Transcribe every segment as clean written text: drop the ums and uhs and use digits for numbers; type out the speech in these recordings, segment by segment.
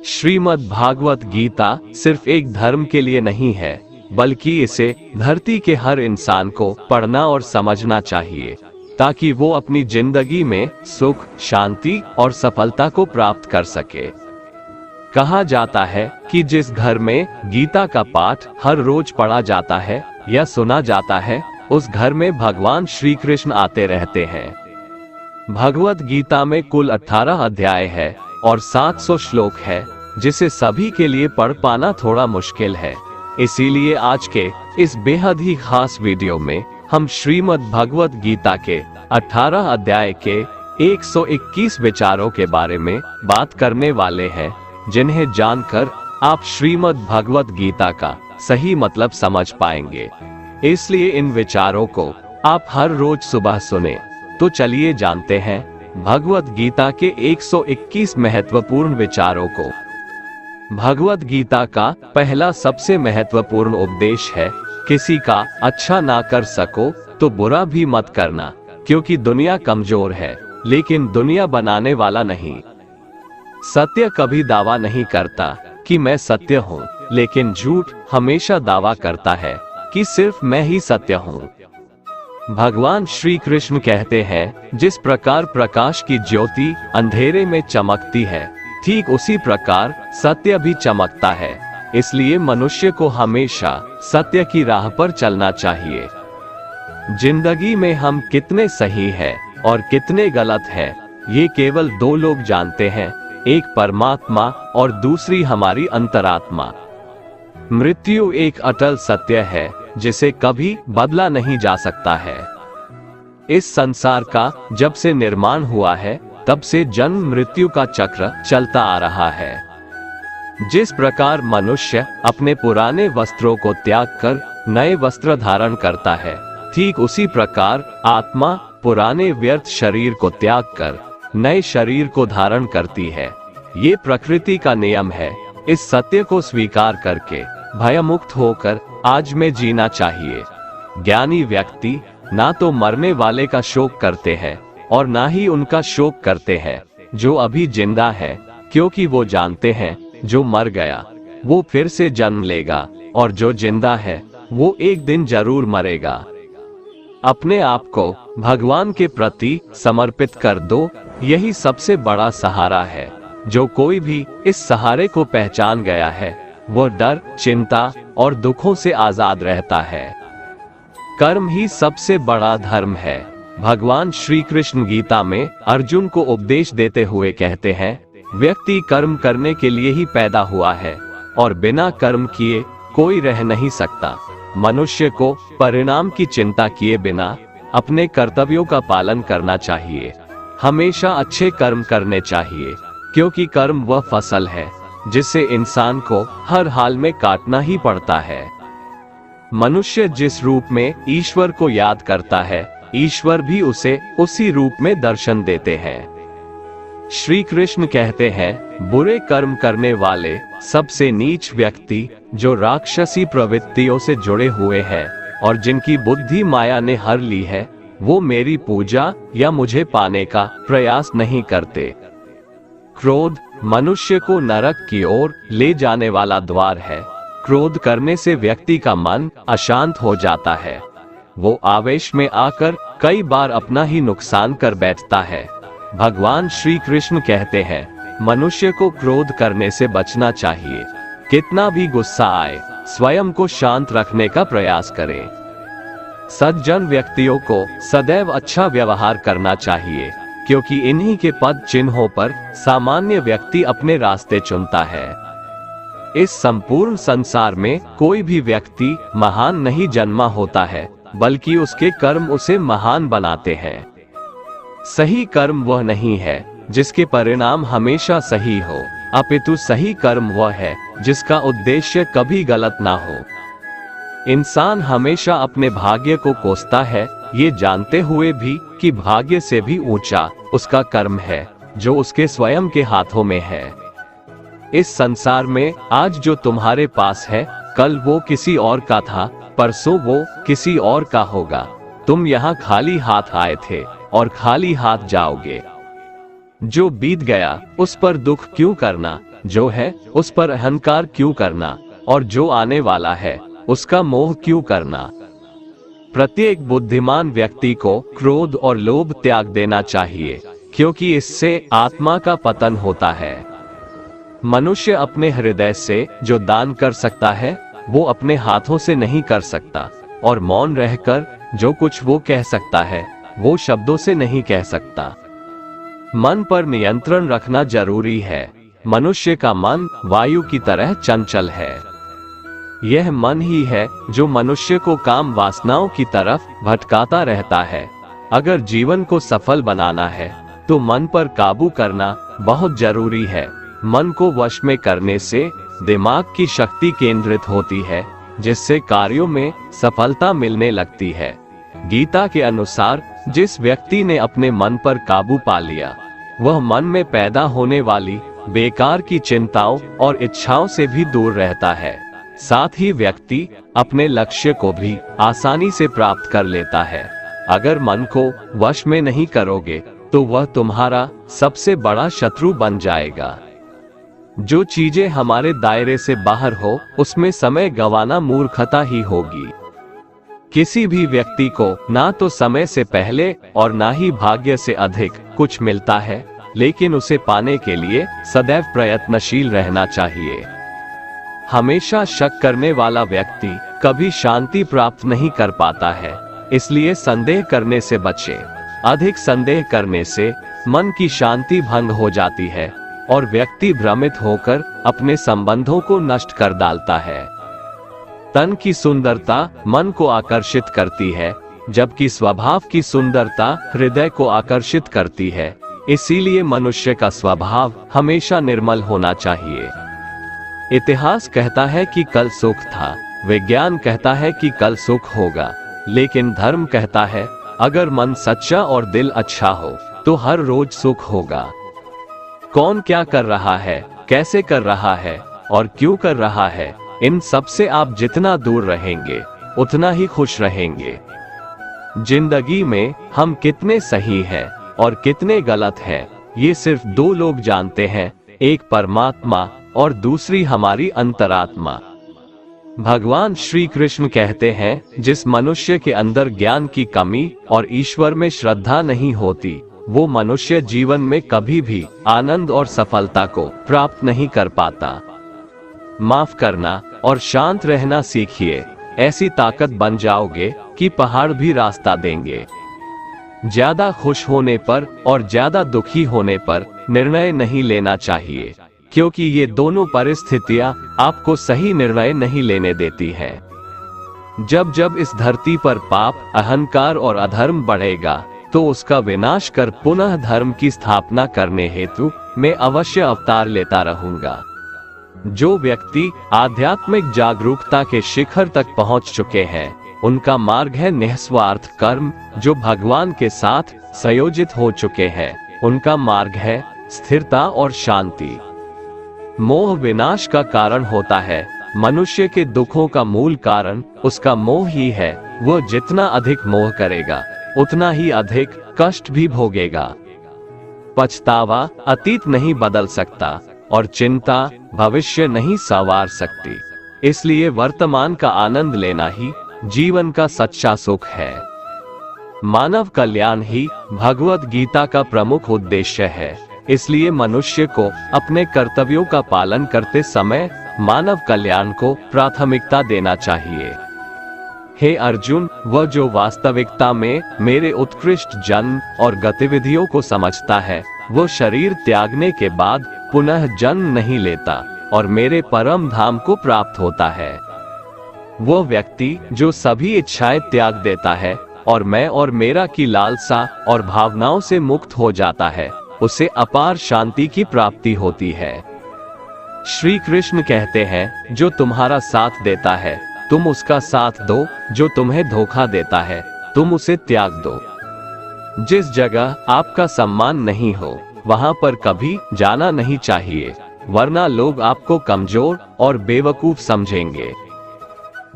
श्रीमद् भागवत गीता सिर्फ एक धर्म के लिए नहीं है, बल्कि इसे धरती के हर इंसान को पढ़ना और समझना चाहिए, ताकि वो अपनी जिंदगी में सुख, शांति और सफलता को प्राप्त कर सके। कहा जाता है कि जिस घर में गीता का पाठ हर रोज पढ़ा जाता है या सुना जाता है, उस घर में भगवान श्री कृष्ण आते रहते हैं। भगवत गीता में कुल 18 अध्याय है और 700 श्लोक है, जिसे सभी के लिए पढ़ पाना थोड़ा मुश्किल है। इसीलिए आज के इस बेहद ही खास वीडियो में हम श्रीमद् भगवत गीता के 18 अध्याय के 121 विचारों के बारे में बात करने वाले हैं, जिन्हें जानकर आप श्रीमद् भगवत गीता का सही मतलब समझ पाएंगे। इसलिए इन विचारों को आप हर रोज सुबह सुने। तो चलिए जानते हैं भगवत गीता के 121 महत्वपूर्ण विचारों को। भगवत गीता का पहला सबसे महत्वपूर्ण उपदेश है, किसी का अच्छा ना कर सको तो बुरा भी मत करना, क्योंकि दुनिया कमजोर है लेकिन दुनिया बनाने वाला नहीं। सत्य कभी दावा नहीं करता कि मैं सत्य हूँ, लेकिन झूठ हमेशा दावा करता है कि सिर्फ मैं ही सत्य हूँ। भगवान श्री कृष्ण कहते हैं, जिस प्रकार प्रकाश की ज्योति अंधेरे में चमकती है, ठीक उसी प्रकार सत्य भी चमकता है। इसलिए मनुष्य को हमेशा सत्य की राह पर चलना चाहिए। जिंदगी में हम कितने सही हैं और कितने गलत हैं, ये केवल दो लोग जानते हैं, एक परमात्मा और दूसरी हमारी अंतरात्मा। मृत्यु एक अटल सत्य है, जिसे कभी बदला नहीं जा सकता है। इस संसार का जब से निर्माण हुआ है, तब से जन्म मृत्यु का चक्र चलता आ रहा है। जिस प्रकार मनुष्य अपने पुराने वस्त्रों को त्याग कर नए वस्त्र धारण करता है, ठीक उसी प्रकार आत्मा पुराने व्यर्थ शरीर को त्याग कर नए शरीर को धारण करती है। ये प्रकृति का नियम है। इस सत्य को स्वीकार करके भयमुक्त होकर आज में जीना चाहिए। ज्ञानी व्यक्ति ना तो मरने वाले का शोक करते हैं और ना ही उनका शोक करते हैं जो अभी जिंदा है, क्योंकि वो जानते हैं जो मर गया वो फिर से जन्म लेगा और जो जिंदा है वो एक दिन जरूर मरेगा। अपने आप को भगवान के प्रति समर्पित कर दो, यही सबसे बड़ा सहारा है। जो कोई भी इस सहारे को पहचान गया है, वो डर, चिंता और दुखों से आजाद रहता है। कर्म ही सबसे बड़ा धर्म है। भगवान श्री कृष्ण गीता में अर्जुन को उपदेश देते हुए कहते हैं, व्यक्ति कर्म करने के लिए ही पैदा हुआ है और बिना कर्म किए कोई रह नहीं सकता। मनुष्य को परिणाम की चिंता किए बिना अपने कर्तव्यों का पालन करना चाहिए। हमेशा अच्छे कर्म करने चाहिए, क्योंकि कर्म वह फसल है जिसे इंसान को हर हाल में काटना ही पड़ता है। मनुष्य जिस रूप में ईश्वर को याद करता है, ईश्वर भी उसे उसी रूप में दर्शन देते हैं। श्री कृष्ण कहते हैं, बुरे कर्म करने वाले सबसे नीच व्यक्ति जो राक्षसी प्रवृत्तियों से जुड़े हुए हैं और जिनकी बुद्धि माया ने हर ली है, वो मेरी पूजा या मुझे पाने का प्रयास नहीं करते। क्रोध मनुष्य को नरक की ओर ले जाने वाला द्वार है। क्रोध करने से व्यक्ति का मन अशांत हो जाता है। वो आवेश में आकर कई बार अपना ही नुकसान कर बैठता है। भगवान श्री कृष्ण कहते हैं, मनुष्य को क्रोध करने से बचना चाहिए। कितना भी गुस्सा आए, स्वयं को शांत रखने का प्रयास करें। सज्जन व्यक्तियों को सदैव अच्छा व्यवहार करना चाहिए, क्योंकि इन्हीं के पद चिन्हों पर सामान्य व्यक्ति अपने रास्ते चुनता है। इस संपूर्ण संसार में कोई भी व्यक्ति महान नहीं जन्मा होता है, बल्कि उसके कर्म उसे महान बनाते हैं। सही कर्म वह नहीं है जिसके परिणाम हमेशा सही हो, अपितु सही कर्म वह है जिसका उद्देश्य कभी गलत ना हो। इंसान हमेशा अपने भाग्य को कोसता है, ये जानते हुए भी कि भाग्य से भी ऊंचा उसका कर्म है जो उसके स्वयं के हाथों में है। इस संसार में आज जो तुम्हारे पास है, कल वो किसी और का था, परसों वो किसी और का होगा। तुम यहाँ खाली हाथ आए थे और खाली हाथ जाओगे। जो बीत गया उस पर दुख क्यों करना, जो है उस पर अहंकार क्यों करना, और जो आने वाला है उसका मोह क्यों करना। प्रत्येक बुद्धिमान व्यक्ति को क्रोध और लोभ त्याग देना चाहिए, क्योंकि इससे आत्मा का पतन होता है। मनुष्य अपने हृदय से जो दान कर सकता है वो अपने हाथों से नहीं कर सकता, और मौन रहकर जो कुछ वो कह सकता है वो शब्दों से नहीं कह सकता। मन पर नियंत्रण रखना जरूरी है। मनुष्य का मन वायु की तरह चंचल है। यह मन ही है जो मनुष्य को काम वासनाओं की तरफ भटकाता रहता है। अगर जीवन को सफल बनाना है तो मन पर काबू करना बहुत जरूरी है। मन को वश में करने से दिमाग की शक्ति केंद्रित होती है, जिससे कार्यों में सफलता मिलने लगती है। गीता के अनुसार जिस व्यक्ति ने अपने मन पर काबू पा लिया, वह मन में पैदा होने वाली बेकार की चिंताओं और इच्छाओं से भी दूर रहता है। साथ ही व्यक्ति अपने लक्ष्य को भी आसानी से प्राप्त कर लेता है। अगर मन को वश में नहीं करोगे तो वह तुम्हारा सबसे बड़ा शत्रु बन जाएगा। जो चीजें हमारे दायरे से बाहर हो उसमें समय गंवाना मूर्खता ही होगी। किसी भी व्यक्ति को ना तो समय से पहले और ना ही भाग्य से अधिक कुछ मिलता है, लेकिन उसे पाने के लिए सदैव प्रयत्नशील रहना चाहिए। हमेशा शक करने वाला व्यक्ति कभी शांति प्राप्त नहीं कर पाता है, इसलिए संदेह करने से बचे। अधिक संदेह करने से मन की शांति भंग हो जाती है और व्यक्ति भ्रमित होकर अपने संबंधों को नष्ट कर डालता है। तन की सुंदरता मन को आकर्षित करती है, जबकि स्वभाव की सुंदरता हृदय को आकर्षित करती है। इसीलिए मनुष्य का स्वभाव हमेशा निर्मल होना चाहिए। इतिहास कहता है कि कल सुख था, विज्ञान कहता है कि कल सुख होगा, लेकिन धर्म कहता है अगर मन सच्चा और दिल अच्छा हो तो हर रोज सुख होगा। कौन क्या कर रहा है, कैसे कर रहा है और क्यों कर रहा है, इन सब से आप जितना दूर रहेंगे उतना ही खुश रहेंगे। जिंदगी में हम कितने सही हैं और कितने गलत हैं, ये सिर्फ दो लोग जानते हैं, एक परमात्मा और दूसरी हमारी अंतरात्मा। भगवान श्री कृष्ण कहते हैं, जिस मनुष्य के अंदर ज्ञान की कमी और ईश्वर में श्रद्धा नहीं होती, वो मनुष्य जीवन में कभी भी आनंद और सफलता को प्राप्त नहीं कर पाता। माफ करना और शांत रहना सीखिए, ऐसी ताकत बन जाओगे कि पहाड़ भी रास्ता देंगे। ज्यादा खुश होने पर और ज्यादा दुखी होने पर निर्णय नहीं लेना चाहिए, क्योंकि ये दोनों परिस्थितियां आपको सही निर्णय नहीं लेने देती हैं। जब जब इस धरती पर पाप, अहंकार और अधर्म बढ़ेगा तो उसका विनाश कर पुनः धर्म की स्थापना करने हेतु मैं अवश्य अवतार लेता रहूंगा। जो व्यक्ति आध्यात्मिक जागरूकता के शिखर तक पहुंच चुके हैं, उनका मार्ग है निस्वार्थ कर्म। जो भगवान के साथ संयोजित हो चुके हैं, उनका मार्ग है स्थिरता और शांति। मोह विनाश का कारण होता है। मनुष्य के दुखों का मूल कारण उसका मोह ही है। वह जितना अधिक मोह करेगा उतना ही अधिक कष्ट भी भोगेगा। पछतावा अतीत नहीं बदल सकता और चिंता भविष्य नहीं संवार सकती। इसलिए वर्तमान का आनंद लेना ही जीवन का सच्चा सुख है। मानव कल्याण ही भगवत गीता का प्रमुख उद्देश्य है। इसलिए मनुष्य को अपने कर्तव्यों का पालन करते समय मानव कल्याण को प्राथमिकता देना चाहिए। हे अर्जुन, वह जो वास्तविकता में मेरे उत्कृष्ट जन्म और गतिविधियों को समझता है, वो शरीर त्यागने के बाद पुनः जन्म नहीं लेता और मेरे परम धाम को प्राप्त होता है। वो व्यक्ति जो सभी इच्छाएं त्याग देता है और मैं और मेरा की लालसा और भावनाओं से मुक्त हो जाता है, उसे अपार शांति की प्राप्ति होती है। श्री कृष्ण कहते हैं, जो तुम्हारा साथ देता है तुम उसका साथ दो, जो तुम्हें धोखा देता है तुम उसे त्याग दो। जिस जगह आपका सम्मान नहीं हो वहां पर कभी जाना नहीं चाहिए, वरना लोग आपको कमजोर और बेवकूफ समझेंगे।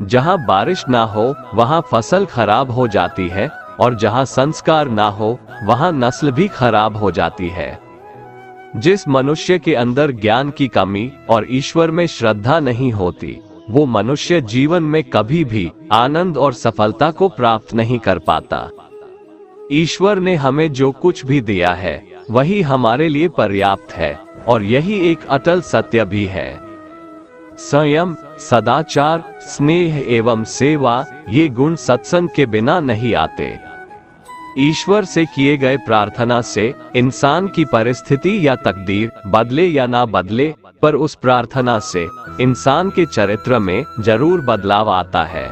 जहां बारिश ना हो वहां फसल खराब हो जाती है और जहां संस्कार ना हो वहां नस्ल भी खराब हो जाती है। जिस मनुष्य के अंदर ज्ञान की कमी और ईश्वर में श्रद्धा नहीं होती, वो मनुष्य जीवन में कभी भी आनंद और सफलता को प्राप्त नहीं कर पाता। ईश्वर ने हमें जो कुछ भी दिया है वही हमारे लिए पर्याप्त है, और यही एक अटल सत्य भी है। संयम, सदाचार, स्नेह एवं सेवा, ये गुण सत्संग के बिना नहीं आते। ईश्वर से किए गए प्रार्थना से इंसान की परिस्थिति या तकदीर बदले या ना बदले, पर उस प्रार्थना से इंसान के चरित्र में जरूर बदलाव आता है।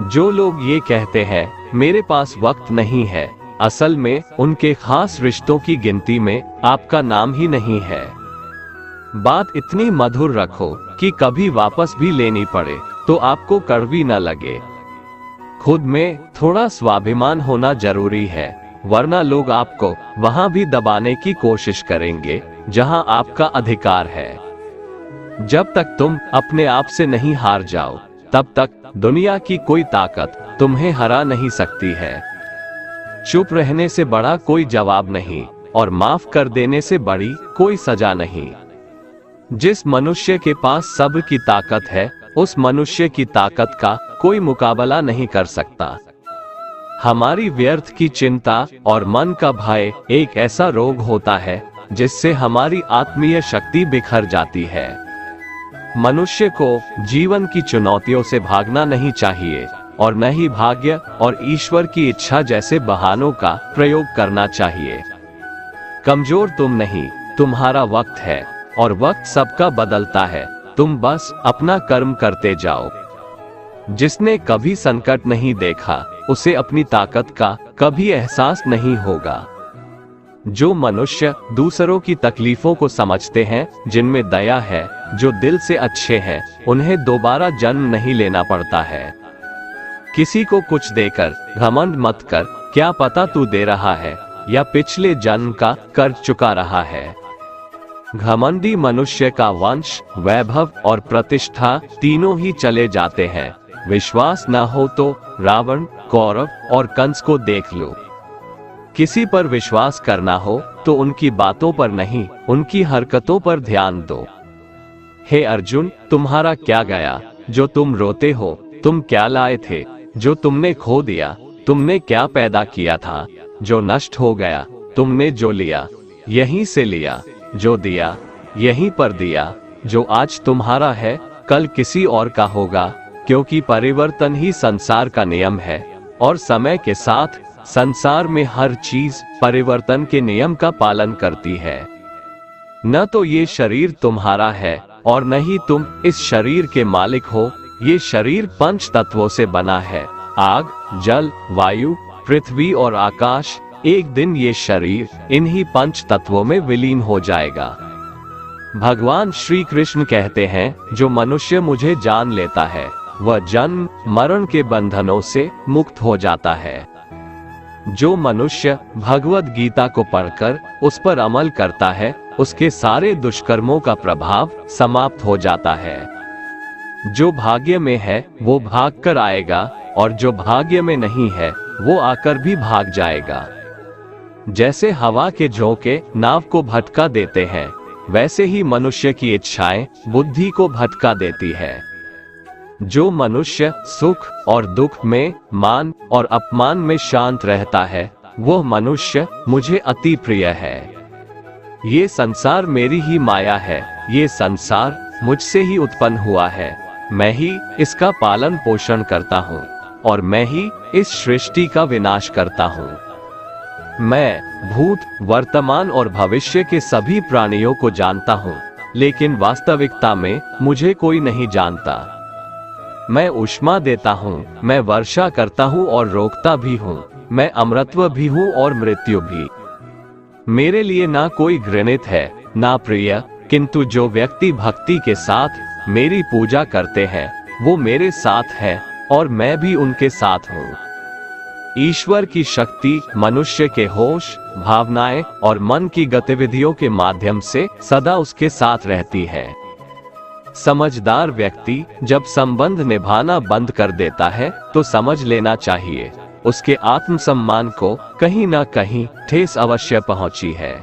जो लोग ये कहते हैं मेरे पास वक्त नहीं है, असल में उनके खास रिश्तों की गिनती में आपका नाम ही नहीं है। बात इतनी मधुर रखो कि कभी वापस भी लेनी पड़े तो आपको कड़वी न लगे। खुद में थोड़ा स्वाभिमान होना जरूरी है, वरना लोग आपको वहां भी दबाने की कोशिश करेंगे जहां आपका अधिकार है। जब तक तुम अपने आप से नहीं हार जाओ, तब तक दुनिया की कोई ताकत तुम्हें हरा नहीं सकती है। चुप रहने से बड़ा कोई जवाब नहीं, और माफ कर देने से बड़ी कोई सजा नहीं। जिस मनुष्य के पास सब्र की ताकत है, उस मनुष्य की ताकत का कोई मुकाबला नहीं कर सकता। हमारी व्यर्थ की चिंता और मन का भय एक ऐसा रोग होता है जिससे हमारी आत्मीय शक्ति बिखर जाती है। मनुष्य को जीवन की चुनौतियों से भागना नहीं चाहिए, और न ही भाग्य और ईश्वर की इच्छा जैसे बहानों का प्रयोग करना चाहिए। कमजोर तुम नहीं, तुम्हारा वक्त है, और वक्त सबका बदलता है। तुम बस अपना कर्म करते जाओ। जिसने कभी संकट नहीं देखा, उसे अपनी ताकत का कभी एहसास नहीं होगा। जो मनुष्य दूसरों की तकलीफों को समझते हैं, जिनमें दया है, जो दिल से अच्छे हैं, उन्हें दोबारा जन्म नहीं लेना पड़ता है। किसी को कुछ देकर घमंड मत कर, क्या पता तू दे रहा है या पिछले जन्म का कर्ज चुका रहा है। घमंडी मनुष्य का वंश, वैभव और प्रतिष्ठा तीनों ही चले जाते हैं। विश्वास न हो तो रावण, कौरव और कंस को देख लो। किसी पर विश्वास करना हो तो उनकी बातों पर नहीं, उनकी हरकतों पर ध्यान दो। हे अर्जुन, तुम्हारा क्या गया जो तुम रोते हो? तुम क्या लाए थे जो तुमने खो दिया? तुमने क्या पैदा किया था जो नष्ट हो गया? तुमने जो लिया यहीं से लिया, जो दिया यहीं पर दिया। जो आज तुम्हारा है कल किसी और का होगा, क्योंकि परिवर्तन ही संसार का नियम है, और समय के साथ संसार में हर चीज परिवर्तन के नियम का पालन करती है। न तो ये शरीर तुम्हारा है और न ही तुम इस शरीर के मालिक हो। ये शरीर पंच तत्वों से बना है, आग, जल, वायु, पृथ्वी और आकाश। एक दिन ये शरीर इन्हीं पंच तत्वों में विलीन हो जाएगा। भगवान श्री कृष्ण कहते हैं, जो मनुष्य मुझे जान लेता है वह जन्म मरण के बंधनों से मुक्त हो जाता है। जो मनुष्य भगवद गीता को पढ़कर उस पर अमल करता है, उसके सारे दुष्कर्मों का प्रभाव समाप्त हो जाता है। जो भाग्य में है वो भाग कर आएगा, और जो भाग्य में नहीं है वो आकर भी भाग जाएगा। जैसे हवा के झोंके नाव को भटका देते हैं, वैसे ही मनुष्य की इच्छाएं बुद्धि को भटका देती है। जो मनुष्य सुख और दुख में, मान और अपमान में शांत रहता है, वह मनुष्य मुझे अति प्रिय है। ये संसार मेरी ही माया है, ये संसार मुझसे ही उत्पन्न हुआ है। मैं ही इसका पालन पोषण करता हूँ, और मैं ही इस सृष्टि का विनाश करता हूँ। मैं भूत, वर्तमान और भविष्य के सभी प्राणियों को जानता हूँ, लेकिन वास्तविकता में मुझे कोई नहीं जानता। मैं ऊष्मा देता हूँ, मैं वर्षा करता हूँ और रोकता भी हूँ, मैं अमरत्व भी हूँ और मृत्यु भी। मेरे लिए ना कोई घृणित है ना प्रिय, किंतु जो व्यक्ति भक्ति के साथ मेरी पूजा करते हैं वो मेरे साथ है, और मैं भी उनके साथ हूँ। ईश्वर की शक्ति मनुष्य के होश, भावनाएं और मन की गतिविधियों के माध्यम से सदा उसके साथ रहती है। समझदार व्यक्ति जब संबंध निभाना बंद कर देता है तो समझ लेना चाहिए उसके आत्मसम्मान को कहीं ना कहीं ठेस अवश्य पहुंची है।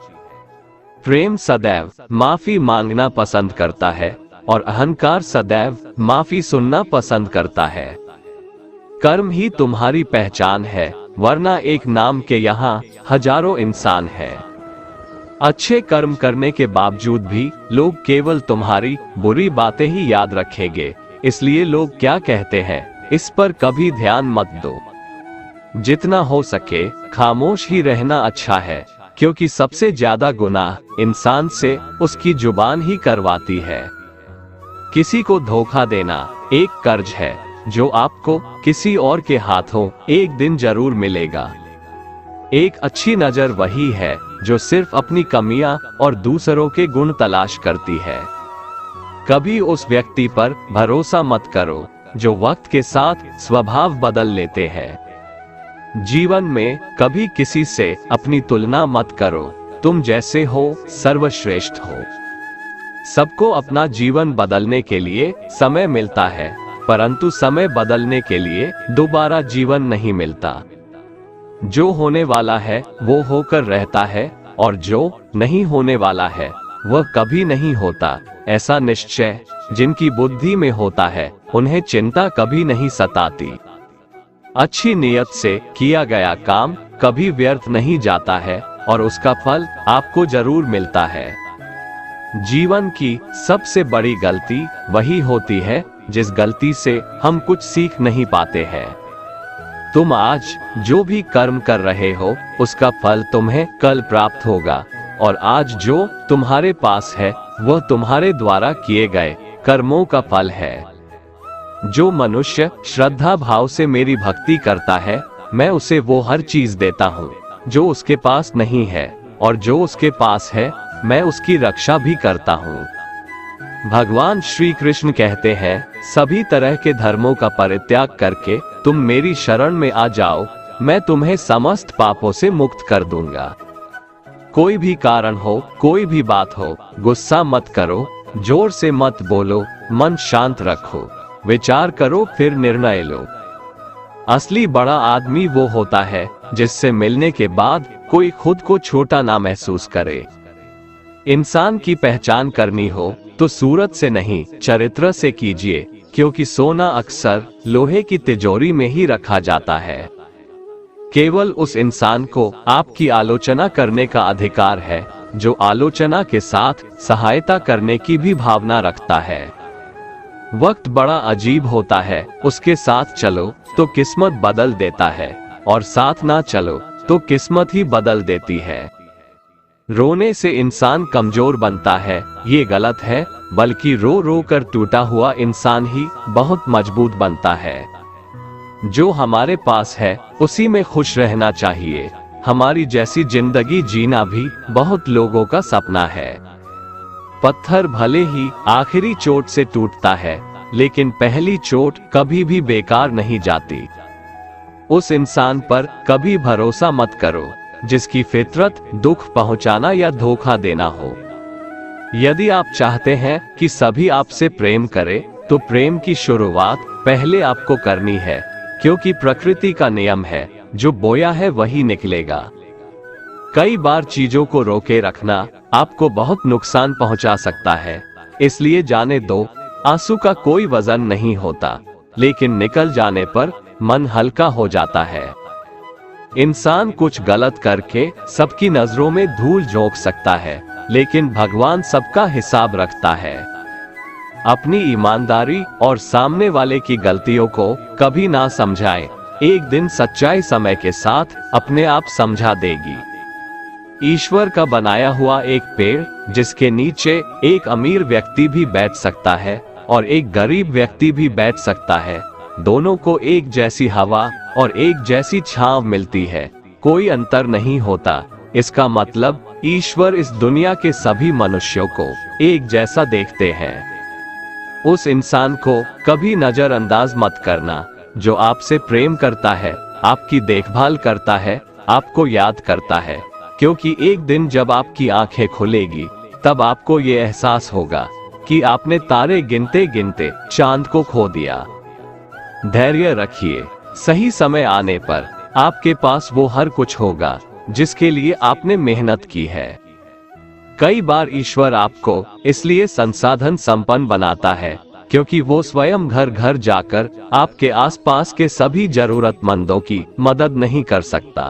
प्रेम सदैव माफी मांगना पसंद करता है और अहंकार सदैव माफी सुनना पसंद करता है। कर्म ही तुम्हारी पहचान है, वरना एक नाम के यहाँ हजारों इंसान हैं। अच्छे कर्म करने के बावजूद भी लोग केवल तुम्हारी बुरी बातें ही याद रखेंगे, इसलिए लोग क्या कहते हैं इस पर कभी ध्यान मत दो। जितना हो सके खामोश ही रहना अच्छा है, क्योंकि सबसे ज्यादा गुनाह इंसान से उसकी जुबान ही करवाती है। किसी को धोखा देना एक कर्ज है जो आपको किसी और के हाथों एक दिन जरूर मिलेगा। एक अच्छी नजर वही है जो सिर्फ अपनी कमियां और दूसरों के गुण तलाश करती है। कभी उस व्यक्ति पर भरोसा मत करो जो वक्त के साथ स्वभाव बदल लेते हैं। जीवन में कभी किसी से अपनी तुलना मत करो, तुम जैसे हो सर्वश्रेष्ठ हो। सबको अपना जीवन बदलने के लिए समय मिलता है, परंतु समय बदलने के लिए दोबारा जीवन नहीं मिलता। जो होने वाला है वो होकर रहता है और जो नहीं होने वाला है वह कभी नहीं होता। ऐसा निश्चय जिनकी बुद्धि में होता है उन्हें चिंता कभी नहीं सताती। अच्छी नीयत से किया गया काम कभी व्यर्थ नहीं जाता है और उसका फल आपको जरूर मिलता है। जीवन की सबसे बड़ी गलती वही होती है जिस गलती से हम कुछ सीख नहीं पाते हैं। तुम आज जो भी कर्म कर रहे हो उसका फल तुम्हें कल प्राप्त होगा, और आज जो तुम्हारे पास है वह तुम्हारे द्वारा किए गए कर्मों का फल है। जो मनुष्य श्रद्धा भाव से मेरी भक्ति करता है, मैं उसे वो हर चीज देता हूँ जो उसके पास नहीं है, और जो उसके पास है मैं उसकी रक्षा भी करता हूँ। भगवान श्री कृष्ण कहते हैं, सभी तरह के धर्मों का परित्याग करके तुम मेरी शरण में आ जाओ, मैं तुम्हें समस्त पापों से मुक्त कर दूंगा। कोई भी कारण हो, कोई भी बात हो, गुस्सा मत करो, जोर से मत बोलो, मन शांत रखो, विचार करो फिर निर्णय लो। असली बड़ा आदमी वो होता है जिससे मिलने के बाद कोई खुद को छोटा ना महसूस करे। इंसान की पहचान करनी हो तो सूरत से नहीं चरित्र से कीजिए, क्योंकि सोना अक्सर लोहे की तिजोरी में ही रखा जाता है। केवल उस इंसान को आपकी आलोचना करने का अधिकार है जो आलोचना के साथ सहायता करने की भी भावना रखता है। वक्त बड़ा अजीब होता है, उसके साथ चलो तो किस्मत बदल देता है, और साथ ना चलो तो किस्मत ही बदल देती है। रोने से इंसान कमजोर बनता है, ये गलत है, बल्कि रो रो कर टूटा हुआ इंसान ही बहुत मजबूत बनता है। जो हमारे पास है उसी में खुश रहना चाहिए। हमारी जैसी जिंदगी जीना भी बहुत लोगों का सपना है। पत्थर भले ही आखिरी चोट से टूटता है, लेकिन पहली चोट कभी भी बेकार नहीं जाती। उस इंसान पर कभी भरोसा मत करो जिसकी फितरत दुख पहुंचाना या धोखा देना हो। यदि आप चाहते हैं कि सभी आपसे प्रेम करें, तो प्रेम की शुरुआत पहले आपको करनी है, क्योंकि प्रकृति का नियम है, जो बोया है वही निकलेगा। कई बार चीजों को रोके रखना आपको बहुत नुकसान पहुंचा सकता है, इसलिए जाने दो। आंसू का कोई वजन नहीं होता, लेकिन निकल जाने पर मन हल्का हो जाता है। इंसान कुछ गलत करके सबकी नजरों में धूल झोंक सकता है, लेकिन भगवान सबका हिसाब रखता है। अपनी ईमानदारी और सामने वाले की गलतियों को कभी ना समझाएं। एक दिन सच्चाई समय के साथ अपने आप समझा देगी। ईश्वर का बनाया हुआ एक पेड़ जिसके नीचे एक अमीर व्यक्ति भी बैठ सकता है और एक गरीब व्यक्ति भी बैठ सकता है। दोनों को एक जैसी हवा और एक जैसी छांव मिलती है, कोई अंतर नहीं होता। इसका मतलब ईश्वर इस दुनिया के सभी मनुष्यों को एक जैसा देखते हैं। उस इंसान को कभी नजरअंदाज मत करना जो आपसे प्रेम करता है, आपकी देखभाल करता है, आपको याद करता है, क्योंकि एक दिन जब आपकी आंखें खुलेगी तब आपको ये एहसास होगा कि आपने तारे गिनते गिनते चांद को खो दिया। धैर्य रखिए, सही समय आने पर आपके पास वो हर कुछ होगा जिसके लिए आपने मेहनत की है। कई बार ईश्वर आपको इसलिए संसाधन संपन्न बनाता है क्योंकि वो स्वयं घर घर जाकर आपके आसपास के सभी जरूरतमंदों की मदद नहीं कर सकता।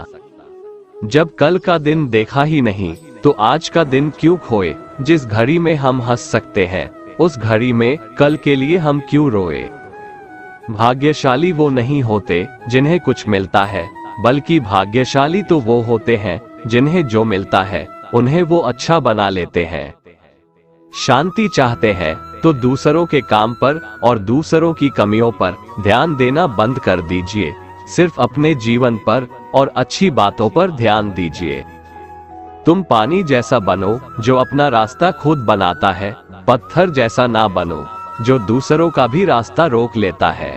जब कल का दिन देखा ही नहीं तो आज का दिन क्यों खोए। जिस घड़ी में हम हंस सकते हैं उस घड़ी में कल के लिए हम क्यों रोए। भाग्यशाली वो नहीं होते जिन्हें कुछ मिलता है, बल्कि भाग्यशाली तो वो होते हैं जिन्हें जो मिलता है उन्हें वो अच्छा बना लेते हैं। शांति चाहते हैं तो दूसरों के काम पर और दूसरों की कमियों पर ध्यान देना बंद कर दीजिए। सिर्फ अपने जीवन पर और अच्छी बातों पर ध्यान दीजिए। तुम पानी जैसा बनो जो अपना रास्ता खुद बनाता है, पत्थर जैसा ना बनो जो दूसरों का भी रास्ता रोक लेता है।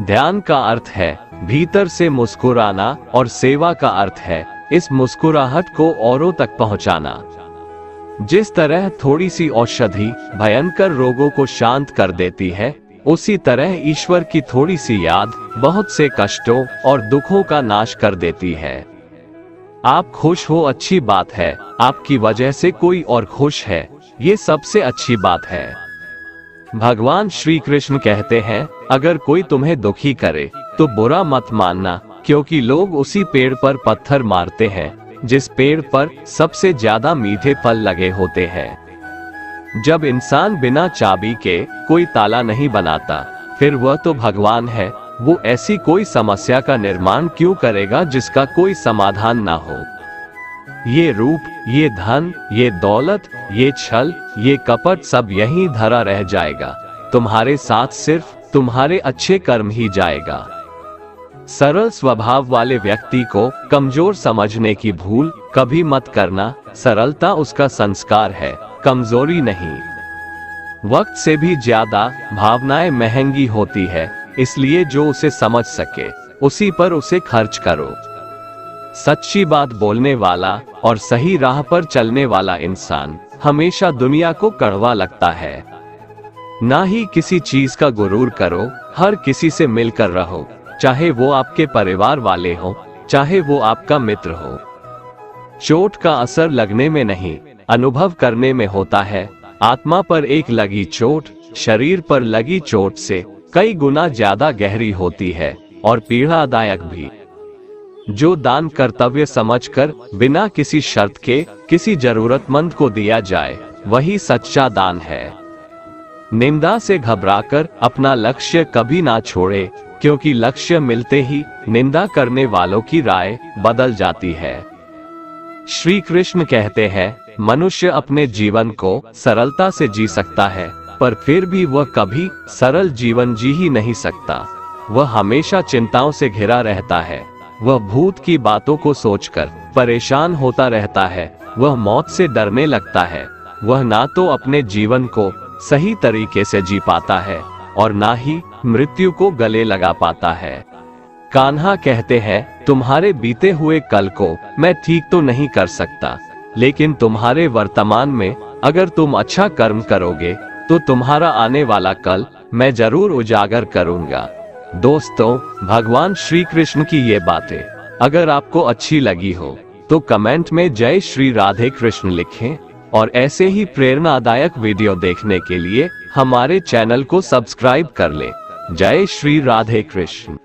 ध्यान का अर्थ है भीतर से मुस्कुराना और सेवा का अर्थ है इस मुस्कुराहट को औरों तक पहुंचाना। जिस तरह थोड़ी सी औषधि भयंकर रोगों को शांत कर देती है, उसी तरह ईश्वर की थोड़ी सी याद बहुत से कष्टों और दुखों का नाश कर देती है। आप खुश हो अच्छी बात है, आपकी वजह से कोई और खुश है, ये सबसे अच्छी बात है। भगवान श्री कृष्ण कहते हैं अगर कोई तुम्हें दुखी करे तो बुरा मत मानना, क्योंकि लोग उसी पेड़ पर पत्थर मारते हैं जिस पेड़ पर सबसे ज्यादा मीठे फल लगे होते हैं। जब इंसान बिना चाबी के कोई ताला नहीं बनाता, फिर वह तो भगवान है, वो ऐसी कोई समस्या का निर्माण क्यों करेगा जिसका कोई समाधान ना हो। ये रूप, ये धन, ये दौलत, ये छल, ये कपट सब यहीं धरा रह जाएगा। तुम्हारे साथ सिर्फ तुम्हारे अच्छे कर्म ही जाएगा। सरल स्वभाव वाले व्यक्ति को कमजोर समझने की भूल कभी मत करना। सरलता उसका संस्कार है, कमजोरी नहीं। वक्त से भी ज्यादा भावनाएं महंगी होती है, इसलिए जो उसे समझ सके उसी पर उसे खर्च करो। सच्ची बात बोलने वाला और सही राह पर चलने वाला इंसान हमेशा दुनिया को कड़वा लगता है। ना ही किसी चीज का गुरूर करो, हर किसी से मिलकर रहो, चाहे वो आपके परिवार वाले हो, चाहे वो आपका मित्र हो। चोट का असर लगने में नहीं, अनुभव करने में होता है। आत्मा पर एक लगी चोट शरीर पर लगी चोट से कई गुना ज्यादा गहरी होती है और पीड़ादायक भी। जो दान कर्तव्य समझकर बिना किसी शर्त के किसी जरूरतमंद को दिया जाए, वही सच्चा दान है। निंदा से घबराकर अपना लक्ष्य कभी ना छोड़े, क्योंकि लक्ष्य मिलते ही निंदा करने वालों की राय बदल जाती है। श्री कृष्ण कहते हैं मनुष्य अपने जीवन को सरलता से जी सकता है, पर फिर भी वह कभी सरल जीवन जी ही नहीं सकता। वह हमेशा चिंताओं से घिरा रहता है। वह भूत की बातों को सोचकर परेशान होता रहता है। वह मौत से डरने लगता है। वह ना तो अपने जीवन को सही तरीके से जी पाता है और ना ही मृत्यु को गले लगा पाता है। कान्हा कहते हैं तुम्हारे बीते हुए कल को मैं ठीक तो नहीं कर सकता, लेकिन तुम्हारे वर्तमान में अगर तुम अच्छा कर्म करोगे तो तुम्हारा आने वाला कल मैं जरूर उजागर करूंगा। दोस्तों, भगवान श्री कृष्ण की ये बातें अगर आपको अच्छी लगी हो तो कमेंट में जय श्री राधे कृष्ण लिखें और ऐसे ही प्रेरणादायक वीडियो देखने के लिए हमारे चैनल को सब्सक्राइब कर लें। जय श्री राधे कृष्ण।